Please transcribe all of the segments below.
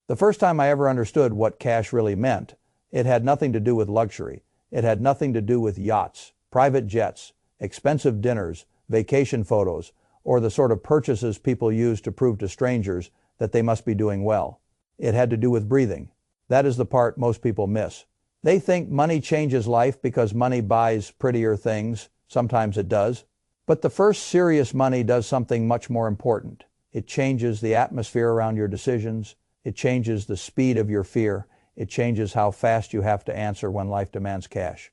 The first time I ever understood what cash really meant, it had nothing to do with luxury. It had nothing to do with yachts, private jets, expensive dinners, vacation photos, or the sort of purchases people use to prove to strangers that they must be doing well. It had to do with breathing. That is the part most people miss. They think money changes life because money buys prettier things. Sometimes it does. But the first serious money does something much more important. It changes the atmosphere around your decisions. It changes the speed of your fear. It changes how fast you have to answer when life demands cash.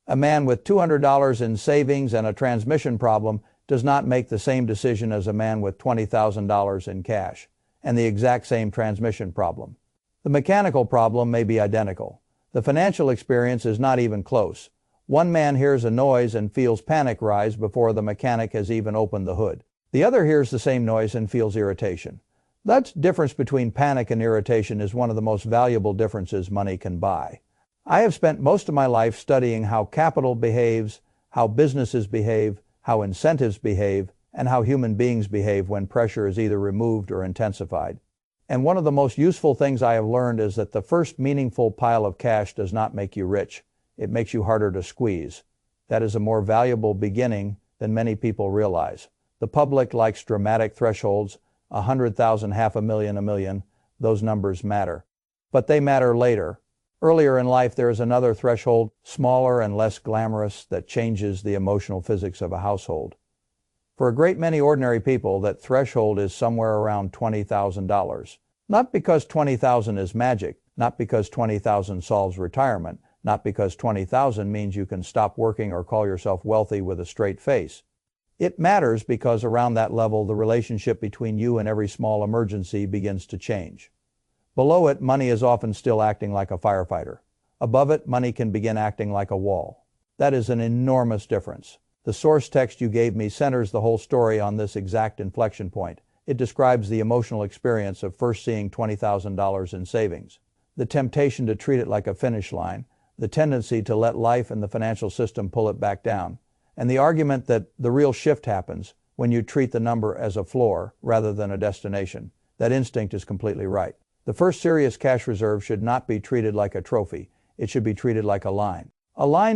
A man with $200 in savings and a transmission problem does not make the same decision as a man with $20,000 in cash and the exact same transmission problem. The mechanical problem may be identical. The financial experience is not even close. One man hears a noise and feels panic rise before the mechanic has even opened the hood. The other hears the same noise and feels irritation. That difference between panic and irritation is one of the most valuable differences money can buy. I have spent most of my life studying how capital behaves, how businesses behave, how incentives behave, and how human beings behave when pressure is either removed or intensified. And one of the most useful things I have learned is that the first meaningful pile of cash does not make you rich. It makes you harder to squeeze. That is a more valuable beginning than many people realize. The public likes dramatic thresholds, 100,000, half a million, a million. Those numbers matter. But they matter later. Earlier in life, there is another threshold, smaller and less glamorous, that changes the emotional physics of a household. For a great many ordinary people, that threshold is somewhere around $20,000. Not because 20,000 is magic, not because 20,000 solves retirement, not because 20,000 means you can stop working or call yourself wealthy with a straight face. It matters because around that level, the relationship between you and every small emergency begins to change. Below it, money is often still acting like a firefighter. Above it, money can begin acting like a wall. That is an enormous difference. The source text you gave me centers the whole story on this exact inflection point. It describes the emotional experience of first seeing $20,000 in savings, the temptation to treat it like a finish line, the tendency to let life and the financial system pull it back down, and the argument that the real shift happens when you treat the number as a floor rather than a destination. That instinct is completely right. The first serious cash reserve should not be treated like a trophy. It should be treated like a line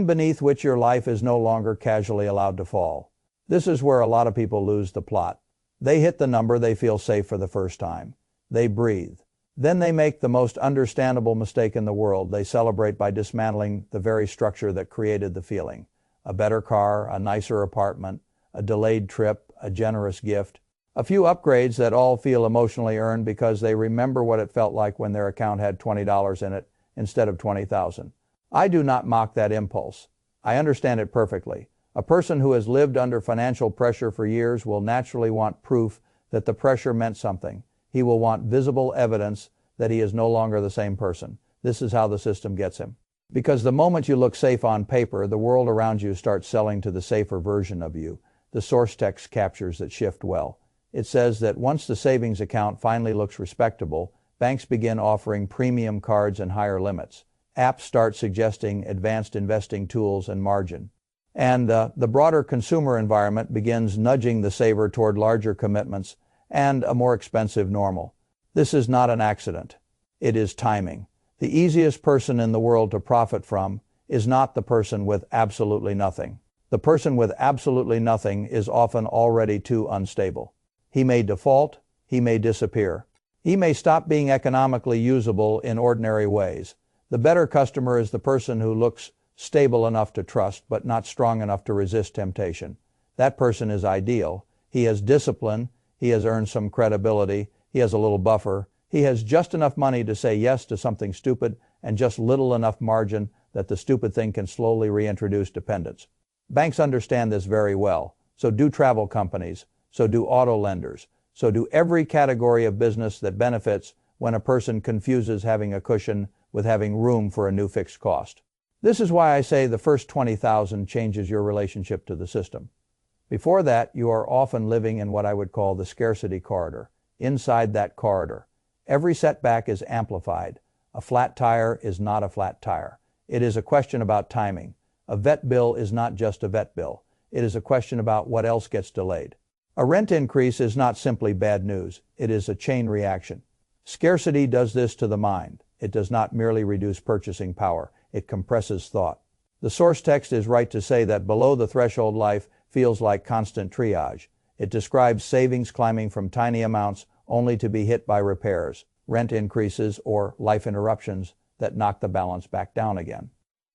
beneath which your life is no longer casually allowed to fall. This is where a lot of people lose the plot. They hit the number, they feel safe for the first time. They breathe. Then they make the most understandable mistake in the world. They celebrate by dismantling the very structure that created the feeling. A better car, a nicer apartment, a delayed trip, a generous gift. A few upgrades that all feel emotionally earned because they remember what it felt like when their account had $20 in it instead of 20,000. I do not mock that impulse. I understand it perfectly. A person who has lived under financial pressure for years will naturally want proof that the pressure meant something. He will want visible evidence that he is no longer the same person. This is how the system gets him. Because the moment you look safe on paper, the world around you starts selling to the safer version of you. The source text captures that shift well. It says that once the savings account finally looks respectable, banks begin offering premium cards and higher limits. Apps start suggesting advanced investing tools and margin. And the broader consumer environment begins nudging the saver toward larger commitments and a more expensive normal. This is not an accident. It is timing. The easiest person in the world to profit from is not the person with absolutely nothing. The person with absolutely nothing is often already too unstable. He may default, he may disappear. He may stop being economically usable in ordinary ways. The better customer is the person who looks stable enough to trust, but not strong enough to resist temptation. That person is ideal. He has discipline, he has earned some credibility, he has a little buffer, he has just enough money to say yes to something stupid and just little enough margin that the stupid thing can slowly reintroduce dependence. Banks understand this very well. So do travel companies. So do auto lenders. So do every category of business that benefits when a person confuses having a cushion with having room for a new fixed cost. This is why I say the first 20,000 changes your relationship to the system. Before that, you are often living in what I would call the scarcity corridor. Inside that corridor, every setback is amplified. A flat tire is not a flat tire. It is a question about timing. A vet bill is not just a vet bill. It is a question about what else gets delayed. A rent increase is not simply bad news. It is a chain reaction. Scarcity does this to the mind. It does not merely reduce purchasing power, it compresses thought. The source text is right to say that below the threshold life feels like constant triage. It describes savings climbing from tiny amounts only to be hit by repairs, rent increases, or life interruptions that knock the balance back down again.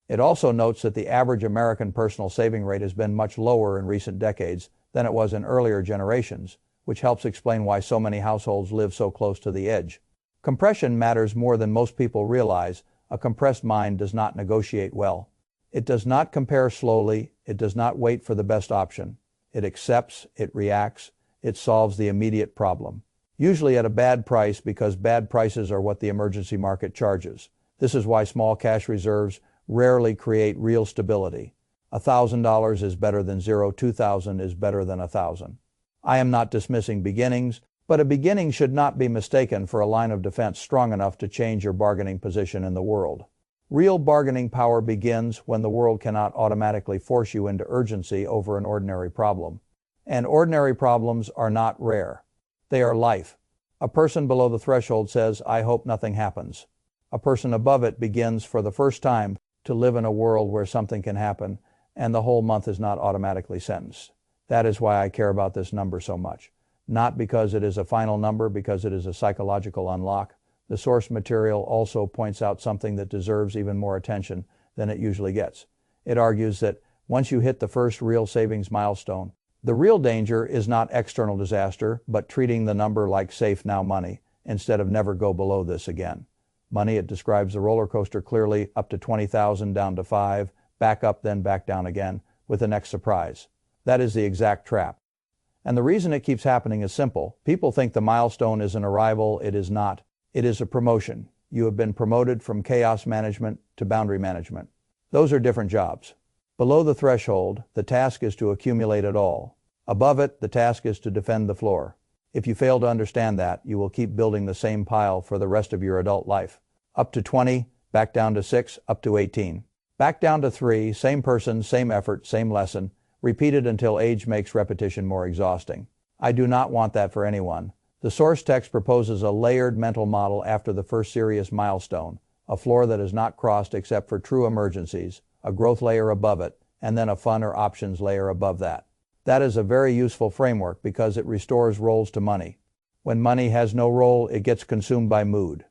It also notes that the average American personal saving rate has been much lower in recent decades than it was in earlier generations, which helps explain why so many households live so close to the edge. Compression matters more than most people realize. A compressed mind does not negotiate well. It does not compare slowly. It does not wait for the best option. It accepts, it reacts, it solves the immediate problem. Usually at a bad price, because bad prices are what the emergency market charges. This is why small cash reserves rarely create real stability. $1,000 is better than zero. 2,000 is better than 1,000. I am not dismissing beginnings, but a beginning should not be mistaken for a line of defense strong enough to change your bargaining position in the world. Real bargaining power begins when the world cannot automatically force you into urgency over an ordinary problem. And ordinary problems are not rare. They are life. A person below the threshold says, "I hope nothing happens." A person above it begins for the first time to live in a world where something can happen, and the whole month is not automatically sentenced. That is why I care about this number so much. Not because it is a final number, because it is a psychological unlock. The source material also points out something that deserves even more attention than it usually gets. It argues that once you hit the first real savings milestone, the real danger is not external disaster, but treating the number like safe now money, instead of never go below this again. Money, it describes the roller coaster clearly, up to 20,000, down to 5, back up, then back down again, with the next surprise. That is the exact trap. And the reason it keeps happening is simple. People think the milestone is an arrival. It is not. It is a promotion. You have been promoted from chaos management to boundary management. Those are different jobs. Below the threshold, the task is to accumulate it all. Above it, the task is to defend the floor. If you fail to understand that, you will keep building the same pile for the rest of your adult life. Up to 20, back down to 6, up to 18. Back down to 3, same person, same effort, same lesson, repeated until age makes repetition more exhausting. I do not want that for anyone. The source text proposes a layered mental model after the first serious milestone, a floor that is not crossed except for true emergencies, a growth layer above it, and then a fun or options layer above that. That is a very useful framework because it restores roles to money. When money has no role, it gets consumed by mood.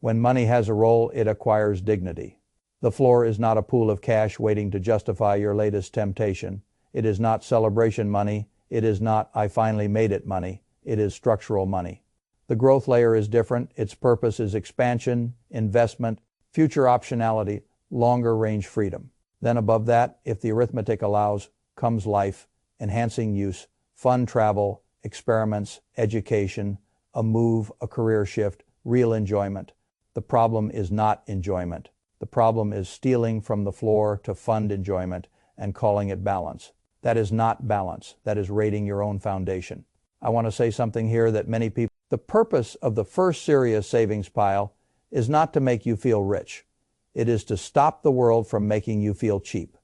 When money has a role, it acquires dignity. The floor is not a pool of cash waiting to justify your latest temptation. It is not celebration money. It is not "I finally made it" money. It is structural money. The growth layer is different. Its purpose is expansion, investment, future optionality, longer range freedom. Then above that, if the arithmetic allows, comes life, enhancing use, fun travel, experiments, education, a move, a career shift, real enjoyment. The problem is not enjoyment. The problem is stealing from the floor to fund enjoyment and calling it balance. That is not balance. That is raiding your own foundation. I want to say something here that many people... The purpose of the first serious savings pile is not to make you feel rich. It is to stop the world from making you feel cheap.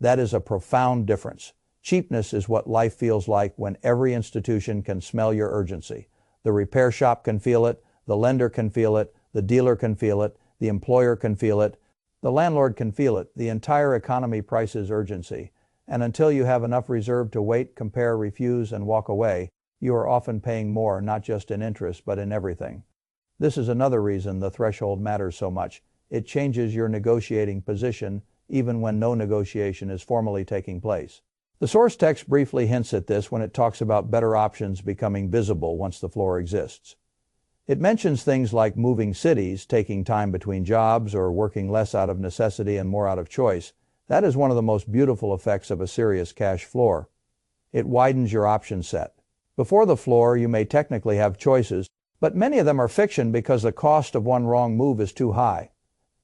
That is a profound difference. Cheapness is what life feels like when every institution can smell your urgency. The repair shop can feel it, the lender can feel it, the dealer can feel it, the employer can feel it, the landlord can feel it. The entire economy prices urgency. And until you have enough reserve to wait, compare, refuse, and walk away, you are often paying more, not just in interest, but in everything. This is another reason the threshold matters so much. It changes your negotiating position, even when no negotiation is formally taking place. The source text briefly hints at this when it talks about better options becoming visible once the floor exists. It mentions things like moving cities, taking time between jobs, or working less out of necessity and more out of choice. That is one of the most beautiful effects of a serious cash floor. It widens your option set. Before the floor, you may technically have choices, but many of them are fiction because the cost of one wrong move is too high.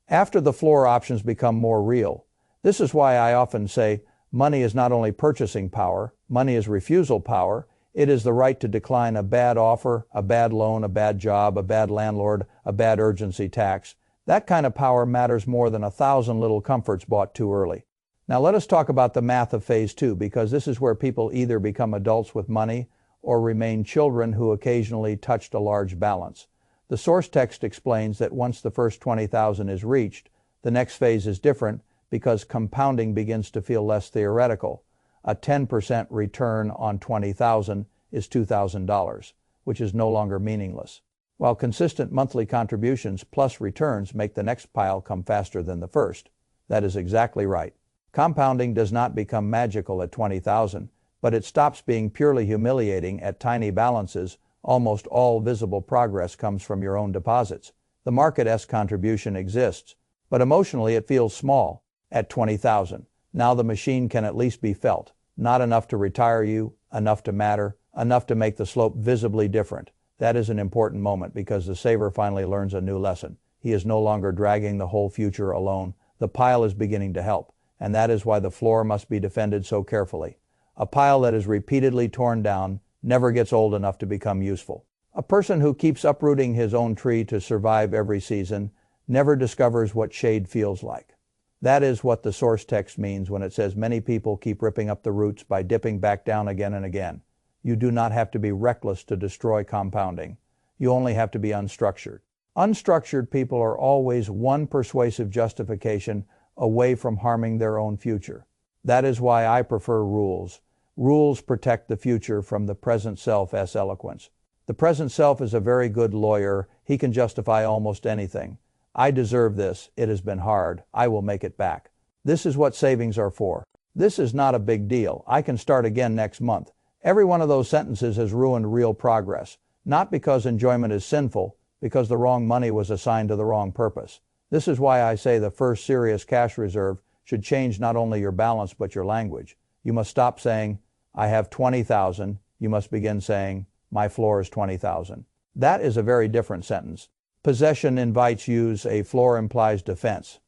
After the floor, options become more real. This is why I often say money is not only purchasing power, money is refusal power. It is the right to decline a bad offer, a bad loan, a bad job, a bad landlord, a bad urgency tax. That kind of power matters more than 1,000 little comforts bought too early. Now let us talk about the math of phase 2, because this is where people either become adults with money or remain children who occasionally touched a large balance. The source text explains that once the first 20,000 is reached, the next phase is different because compounding begins to feel less theoretical. A 10% return on 20,000 is $2,000, which is no longer meaningless. While consistent monthly contributions plus returns make the next pile come faster than the first. That is exactly right. Compounding does not become magical at 20,000, but it stops being purely humiliating at tiny balances. Almost all visible progress comes from your own deposits. The market-esque contribution exists, but emotionally it feels small. At 20,000, now the machine can at least be felt. Not enough to retire you, enough to matter, enough to make the slope visibly different. That is an important moment because the saver finally learns a new lesson. He is no longer dragging the whole future alone. The pile is beginning to help, and that is why the floor must be defended so carefully. A pile that is repeatedly torn down never gets old enough to become useful. A person who keeps uprooting his own tree to survive every season never discovers what shade feels like. That is what the source text means when it says many people keep ripping up the roots by dipping back down again and again. You do not have to be reckless to destroy compounding. You only have to be unstructured. Unstructured people are always one persuasive justification away from harming their own future. That is why I prefer rules. Rules protect the future from the present self's eloquence. The present self is a very good lawyer. He can justify almost anything. I deserve this. It has been hard. I will make it back. This is what savings are for. This is not a big deal. I can start again next month. Every one of those sentences has ruined real progress. Not because enjoyment is sinful, because the wrong money was assigned to the wrong purpose. This is why I say the first serious cash reserve should change not only your balance but your language. You must stop saying, I have 20,000. You must begin saying, my floor is 20,000. That is a very different sentence. Possession invites use, a floor implies defense.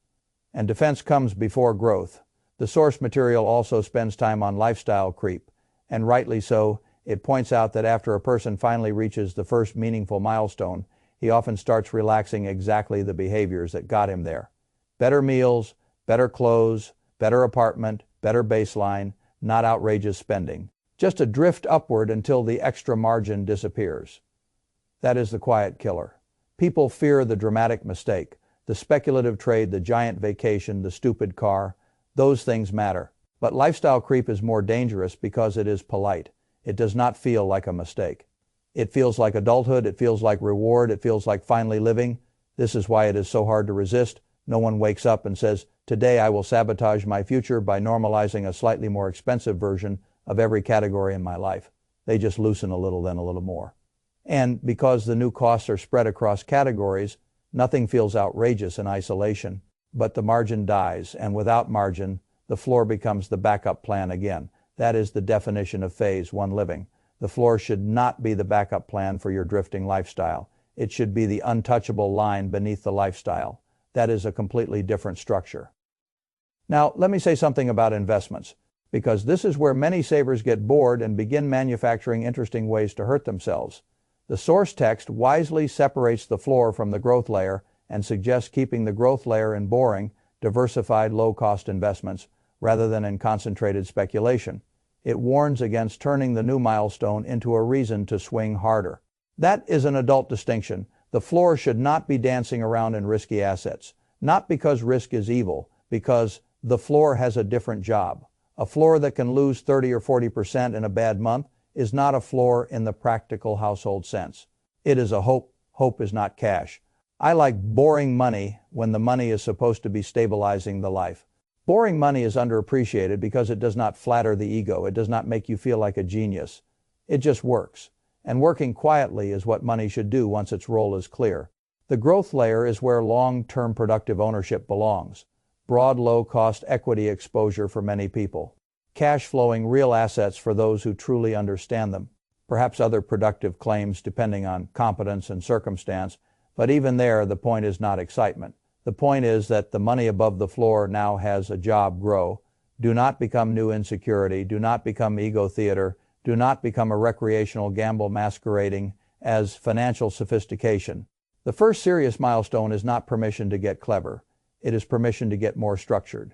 And defense comes before growth. The source material also spends time on lifestyle creep, and rightly so. It points out that after a person finally reaches the first meaningful milestone, he often starts relaxing exactly the behaviors that got him there. Better meals, better clothes, better apartment, better baseline, not outrageous spending. Just a drift upward until the extra margin disappears. That is the quiet killer. People fear the dramatic mistake, the speculative trade, the giant vacation, the stupid car. Those things matter. But lifestyle creep is more dangerous because it is polite. It does not feel like a mistake. It feels like adulthood. It feels like reward. It feels like finally living. This is why it is so hard to resist. No one wakes up and says, today I will sabotage my future by normalizing a slightly more expensive version of every category in my life. They just loosen a little, then a little more. And because the new costs are spread across categories, nothing feels outrageous in isolation, but the margin dies, and without margin, the floor becomes the backup plan again. That is the definition of phase one living. The floor should not be the backup plan for your drifting lifestyle. It should be the untouchable line beneath the lifestyle. That is a completely different structure. Now, let me say something about investments, because this is where many savers get bored and begin manufacturing interesting ways to hurt themselves. The source text wisely separates the floor from the growth layer and suggests keeping the growth layer in boring, diversified, low-cost investments rather than in concentrated speculation. It warns against turning the new milestone into a reason to swing harder. That is an adult distinction. The floor should not be dancing around in risky assets, not because risk is evil, because the floor has a different job. A floor that can lose 30 or 40% in a bad month is not a floor in the practical household sense. It is a hope. Hope is not cash. I like boring money when the money is supposed to be stabilizing the life. Boring money is underappreciated because it does not flatter the ego. It does not make you feel like a genius. It just works. And working quietly is what money should do once its role is clear. The growth layer is where long-term productive ownership belongs. Broad, low-cost equity exposure for many people. Cash-flowing real assets for those who truly understand them. Perhaps other productive claims depending on competence and circumstance, but even there the point is not excitement. The point is that the money above the floor now has a job. Grow. Do not become new insecurity. Do not become ego theater. Do not become a recreational gamble masquerading as financial sophistication. The first serious milestone is not permission to get clever. It is permission to get more structured.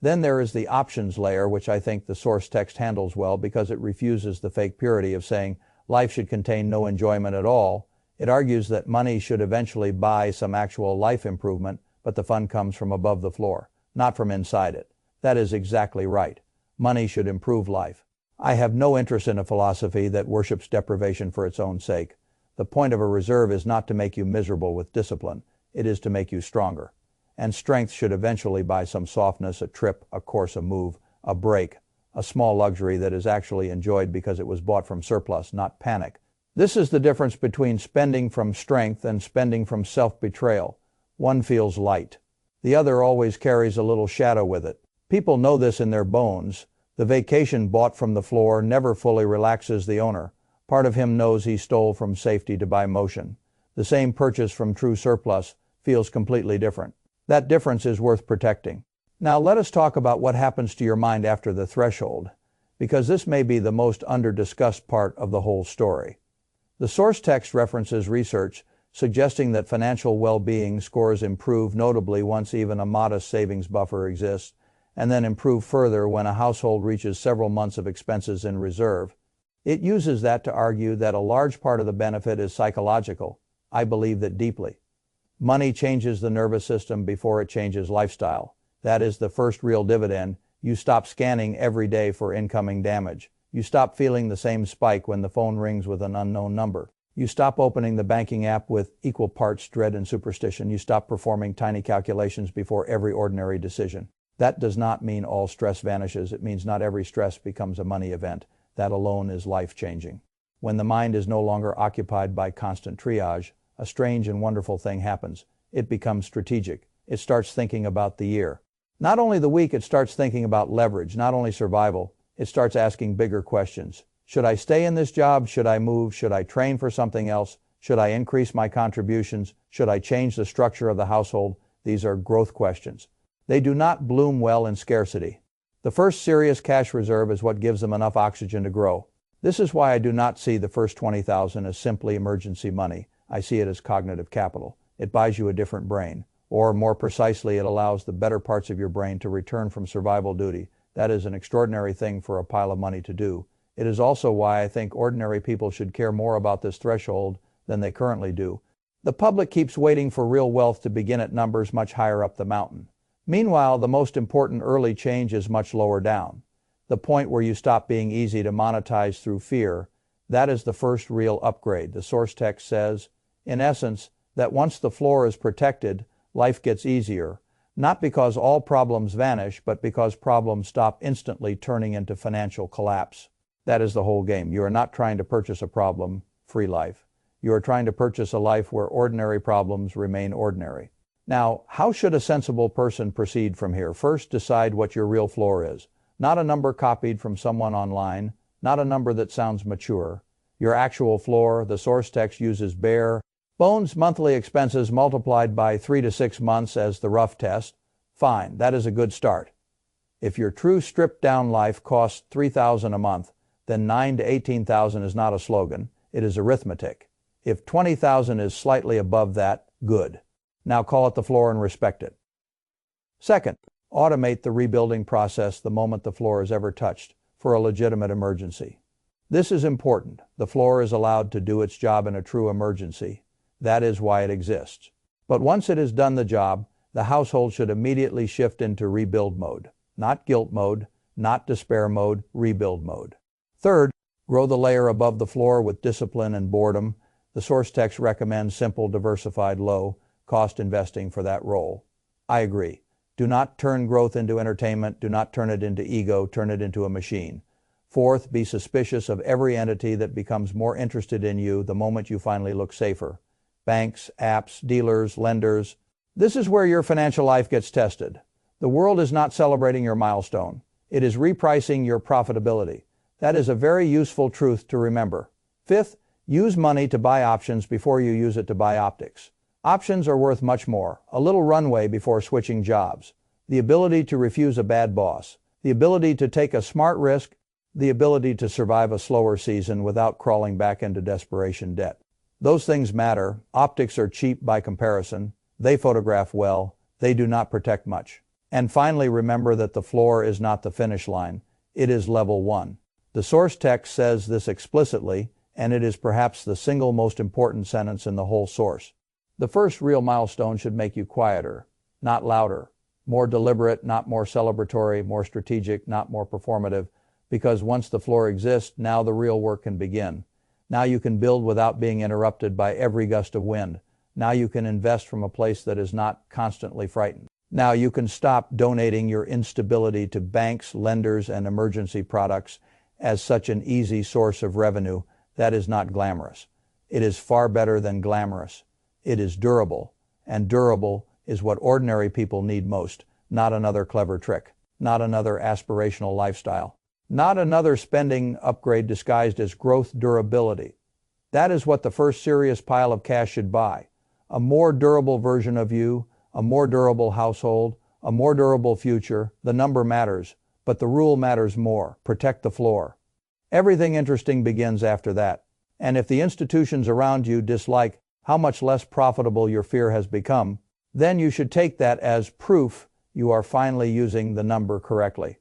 Then there is the options layer, which I think the source text handles well because it refuses the fake purity of saying life should contain no enjoyment at all. It argues that money should eventually buy some actual life improvement, but the fund comes from above the floor, not from inside it. That is exactly right. Money should improve life. I have no interest in a philosophy that worships deprivation for its own sake. The point of a reserve is not to make you miserable with discipline. It is to make you stronger. And strength should eventually buy some softness, a trip, a course, a move, a break, a small luxury that is actually enjoyed because it was bought from surplus, not panic. This is the difference between spending from strength and spending from self-betrayal. One feels light. The other always carries a little shadow with it. People know this in their bones. The vacation bought from the floor never fully relaxes the owner. Part of him knows he stole from safety to buy motion. The same purchase from true surplus feels completely different. That difference is worth protecting. Now let us talk about what happens to your mind after the threshold, because this may be the most under-discussed part of the whole story. The source text references research suggesting that financial well-being scores improve notably once even a modest savings buffer exists, and then improve further when a household reaches several months of expenses in reserve. It uses that to argue that a large part of the benefit is psychological. I believe that deeply. Money changes the nervous system before it changes lifestyle. That is the first real dividend. You stop scanning every day for incoming damage. You stop feeling the same spike when the phone rings with an unknown number. You stop opening the banking app with equal parts dread and superstition. You stop performing tiny calculations before every ordinary decision. That does not mean all stress vanishes. It means not every stress becomes a money event. That alone is life-changing. When the mind is no longer occupied by constant triage, a strange and wonderful thing happens. It becomes strategic. It starts thinking about the year. Not only the week, it starts thinking about leverage, not only survival. It starts asking bigger questions. Should I stay in this job? Should I move? Should I train for something else? Should I increase my contributions? Should I change the structure of the household? These are growth questions. They do not bloom well in scarcity. The first serious cash reserve is what gives them enough oxygen to grow. This is why I do not see the first $20,000 as simply emergency money. I see it as cognitive capital. It buys you a different brain. Or more precisely, it allows the better parts of your brain to return from survival duty. That is an extraordinary thing for a pile of money to do. It is also why I think ordinary people should care more about this threshold than they currently do. The public keeps waiting for real wealth to begin at numbers much higher up the mountain. Meanwhile, the most important early change is much lower down. The point where you stop being easy to monetize through fear, that is the first real upgrade. The source text says, in essence, that once the floor is protected, life gets easier. Not because all problems vanish, but because problems stop instantly turning into financial collapse. That is the whole game. You are not trying to purchase a problem-free life. You are trying to purchase a life where ordinary problems remain ordinary. Now, how should a sensible person proceed from here? First, decide what your real floor is. Not a number copied from someone online, not a number that sounds mature. Your actual floor. The source text uses bare bones monthly expenses multiplied by 3 to 6 months as the rough test. Fine, that is a good start. If your true stripped-down life costs $3,000 a month, then $9,000 to $18,000 is not a slogan, it is arithmetic. If $20,000 is slightly above that, good. Now call it the floor and respect it. Second, automate the rebuilding process the moment the floor is ever touched for a legitimate emergency. This is important. The floor is allowed to do its job in a true emergency. That is why it exists. But once it has done the job, the household should immediately shift into rebuild mode. Not guilt mode, not despair mode, rebuild mode. Third, grow the layer above the floor with discipline and boredom. The source text recommends simple, diversified, low-cost investing for that role. I agree. Do not turn growth into entertainment. Do not turn it into ego. Turn it into a machine. Fourth, be suspicious of every entity that becomes more interested in you the moment you finally look safer. Banks, apps, dealers, lenders. This is where your financial life gets tested. The world is not celebrating your milestone. It is repricing your profitability. That is a very useful truth to remember. Fifth, use money to buy options before you use it to buy optics. Options are worth much more. A little runway before switching jobs. The ability to refuse a bad boss. The ability to take a smart risk. The ability to survive a slower season without crawling back into desperation debt. Those things matter. Optics are cheap by comparison. They photograph well. They do not protect much. And finally, remember that the floor is not the finish line. It is level 1. The source text says this explicitly, and it is perhaps the single most important sentence in the whole source. The first real milestone should make you quieter, not louder, more deliberate, not more celebratory, more strategic, not more performative, because once the floor exists, now the real work can begin. Now you can build without being interrupted by every gust of wind. Now you can invest from a place that is not constantly frightened. Now you can stop donating your instability to banks, lenders, and emergency products as such an easy source of revenue. That is not glamorous. It is far better than glamorous. It is durable, and durable is what ordinary people need most, not another clever trick, not another aspirational lifestyle, not another spending upgrade disguised as growth durability. That is what the first serious pile of cash should buy. A more durable version of you, a more durable household, a more durable future. The number matters, but the rule matters more. Protect the floor. Everything interesting begins after that. And if the institutions around you dislike how much less profitable your fear has become, then you should take that as proof you are finally using the number correctly.